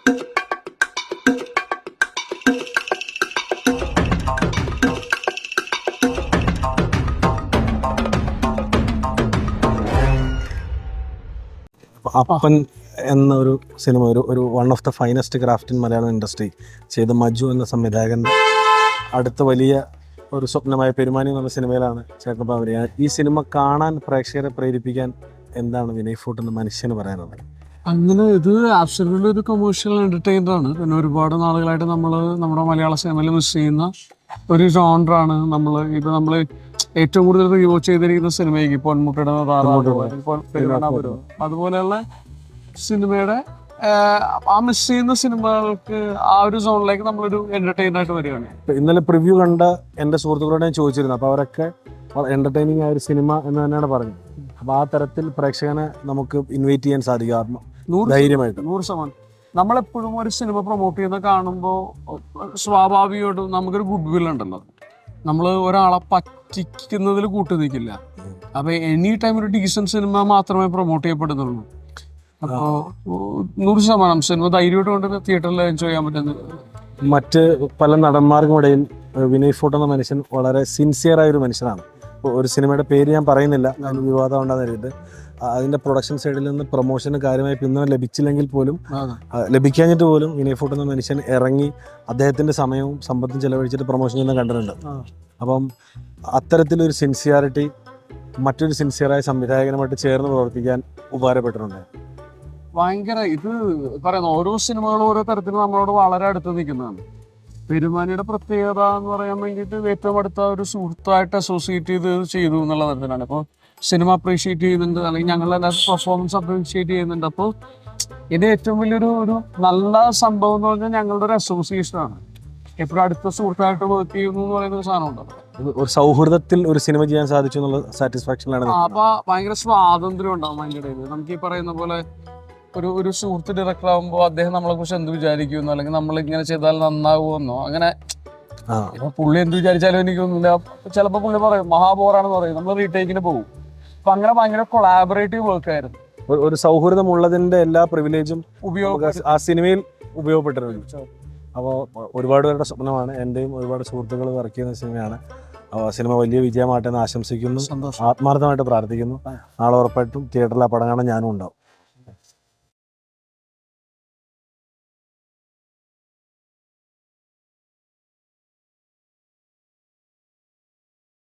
അപ്പൻ എന്നൊരു സിനിമ ഒരു one of the finest craft in Malayalam industry ചെയ്ത മജു എന്ന സംവിധായകൻ്റെ അടുത്ത വലിയ ഒരു സ്വപ്നമായ പെരുമാനി എന്നുള്ള സിനിമയിലാണ് ചേട്ടൻ പറയുക. ഈ സിനിമ കാണാൻ പ്രേക്ഷകരെ പ്രേരിപ്പിക്കാൻ എന്താണ് വിനയ് ഫോർട്ട് എന്ന മനുഷ്യന് പറയാനുള്ളത്? അങ്ങനെ ഇത് ആബ്സല്യൂട്ട്ലി ഒരു കൊമേഴ്ഷ്യൽ എന്റർടൈനർ ആണ്. പിന്നെ ഒരുപാട് നാളുകളായിട്ട് നമ്മുടെ മലയാള സിനിമയിൽ മിസ് ചെയ്യുന്ന ഒരു ജോണറാണ്. നമ്മൾ ഏറ്റവും കൂടുതൽ റിവോച്ച് ചെയ്തിരിക്കുന്ന സിനിമയ്ക്ക് പൊന്മുട്ടയുടെ അതുപോലെയുള്ള സിനിമയുടെ ആ മിസ് ചെയ്യുന്ന സിനിമകൾക്ക് ആ ഒരു സോണിലേക്ക് നമ്മളൊരു എന്റർടൈനർ ആയിട്ട് വരികയാണ്. ഇന്നലെ പ്രിവ്യൂ കണ്ട എൻ്റെ സുഹൃത്തുക്കളോട് ഞാൻ ചോദിച്ചിരുന്നു. അപ്പോൾ അവരൊക്കെ എന്റർടൈനിങ് ആയ ഒരു സിനിമ എന്ന് തന്നെയാണ് പറഞ്ഞത്. അപ്പോൾ ആ തരത്തിൽ പ്രേക്ഷകനെ നമുക്ക് ഇൻവൈറ്റ് ചെയ്യാൻ സാധിക്കും ധൈര്യമായിട്ട്. 100%. നമ്മളെപ്പോഴും ഒരു സിനിമ പ്രൊമോട്ട് ചെയ്യുന്ന കാണുമ്പോൾ സ്വാഭാവികമായിട്ടും നമുക്കൊരു ഗുഡ് വിൽ ഉണ്ടല്ലോ. നമ്മൾ ഒരാളെ പറ്റിക്കുന്നതിൽ കൂട്ടു നിൽക്കില്ല. അപ്പോൾ എനി ടൈം ഒരു ഡീസൻറ്റ് സിനിമ മാത്രമേ പ്രൊമോട്ട് ചെയ്യപ്പെടുന്നുള്ളൂ. അപ്പോൾ 100% സിനിമ ധൈര്യമായിട്ട് കൊണ്ട് തിയേറ്ററിൽ എൻജോയ് ചെയ്യാൻ പറ്റുന്നത്. മറ്റ് പല നടന്മാർക്കുമിടയിൽ വിനയ് ഫോർട്ട് എന്ന മനുഷ്യൻ വളരെ സിൻസിയറായ ഒരു മനുഷ്യനാണ്. ഇപ്പോൾ ഒരു സിനിമയുടെ പേര് ഞാൻ പറയുന്നില്ല, അതിന് വിവാദം ഉണ്ടാകുന്ന കരുതിയിട്ട് അതിൻ്റെ പ്രൊഡക്ഷൻ സൈഡിൽ നിന്ന് പ്രൊമോഷന് കാര്യമായി പിന്തുണ ലഭിച്ചില്ലെങ്കിൽ പോലും ലഭിക്കാഞ്ഞിട്ട് പോലും വിനയ് ഫോർട്ട് എന്ന മനുഷ്യൻ ഇറങ്ങി അദ്ദേഹത്തിൻ്റെ സമയവും സമ്പത്തും ചെലവഴിച്ചിട്ട് പ്രൊമോഷൻ ചെയ്യുന്ന കണ്ടിട്ടുണ്ട്. അപ്പം അത്തരത്തിലൊരു സിൻസിയാരിറ്റി മറ്റൊരു സിൻസിയറായ സംവിധായകനുമായിട്ട് ചേർന്ന് പ്രവർത്തിക്കാൻ ഉപകാരപ്പെട്ടിട്ടുണ്ട്. ഭയങ്കര ഇത് പറയുന്ന ഓരോ സിനിമകളും ഓരോ തരത്തിൽ നമ്മളോട് വളരെ അടുത്ത് നിൽക്കുന്നതാണ്. പെരുമാനിയുടെ പ്രത്യേകത എന്ന് പറയാൻ വേണ്ടിയിട്ട് ഏറ്റവും അടുത്ത ഒരു സുഹൃത്തായിട്ട് അസോസിയേറ്റ് ചെയ്തു എന്നുള്ള തരത്തിലാണ്. ഇപ്പോൾ സിനിമ അപ്രീഷിയേറ്റ് ചെയ്യുന്നുണ്ട്, അല്ലെങ്കിൽ ഞങ്ങളുടെ പെർഫോമൻസ് അപ്രീഷിയേറ്റ് ചെയ്യുന്നുണ്ട്. അപ്പോൾ ഇത് ഏറ്റവും വലിയൊരു നല്ല സംഭവം എന്ന് പറഞ്ഞാൽ ഞങ്ങളുടെ ഒരു അസോസിയേഷനാണ്. എപ്പോഴും അടുത്ത സുഹൃത്തായിട്ട് വർക്ക് ചെയ്യുന്നു എന്ന് പറയുന്ന ഒരു സാധനം ഉണ്ടല്ലോ. ഒരു സൗഹൃദത്തിൽ ഒരു സിനിമ ചെയ്യാൻ സാധിച്ചു എന്നുള്ള സാറ്റിസ്ഫാക്ഷനിലാണ്. അപ്പൊ ഭയങ്കര സ്വാതന്ത്ര്യം ഉണ്ടാവും അതിൻ്റെ ഇടയിൽ. നമുക്ക് ഈ പറയുന്ന പോലെ ഒരു സുഹൃത്ത് ഡയറക്ടർ ആകുമ്പോൾ അദ്ദേഹം നമ്മളെ കുറിച്ച് എന്ത് വിചാരിക്കുമെന്നോ, അല്ലെങ്കിൽ നമ്മൾ ഇങ്ങനെ ചെയ്താൽ നന്നാകുമെന്നോ, അങ്ങനെ ഇപ്പൊ പുള്ളി എന്ത് വിചാരിച്ചാലും എനിക്കൊന്നുമില്ല. ചിലപ്പോൾ പുള്ളി പറയും മഹാബോറാണെന്ന് പറയും, നമ്മൾ റീടേക്കിന് പോകും. അപ്പൊ അങ്ങനെ ഭയങ്കര കൊളാബറേറ്റീവ് വർക്ക് ആയിരുന്നു. ഒരു സൗഹൃദമുള്ളതിന്റെ എല്ലാ പ്രിവിലേജും ആ സിനിമയിൽ ഉപയോഗപ്പെട്ടിട്ടുണ്ട്. അപ്പോൾ ഒരുപാട് പേരുടെ സ്വപ്നമാണ്. എൻ്റെയും ഒരുപാട് സുഹൃത്തുക്കൾ വർക്ക് ചെയ്യുന്ന സിനിമയാണ്. സിനിമ വലിയ വിജയമാട്ടെന്ന് ആശംസിക്കുന്നു, ആത്മാർത്ഥമായിട്ട് പ്രാർത്ഥിക്കുന്നു. നാളെ ഉറപ്പായിട്ടും തിയേറ്ററിൽ ആ പടം കാണാൻ ഞാനും ഉണ്ടാവും.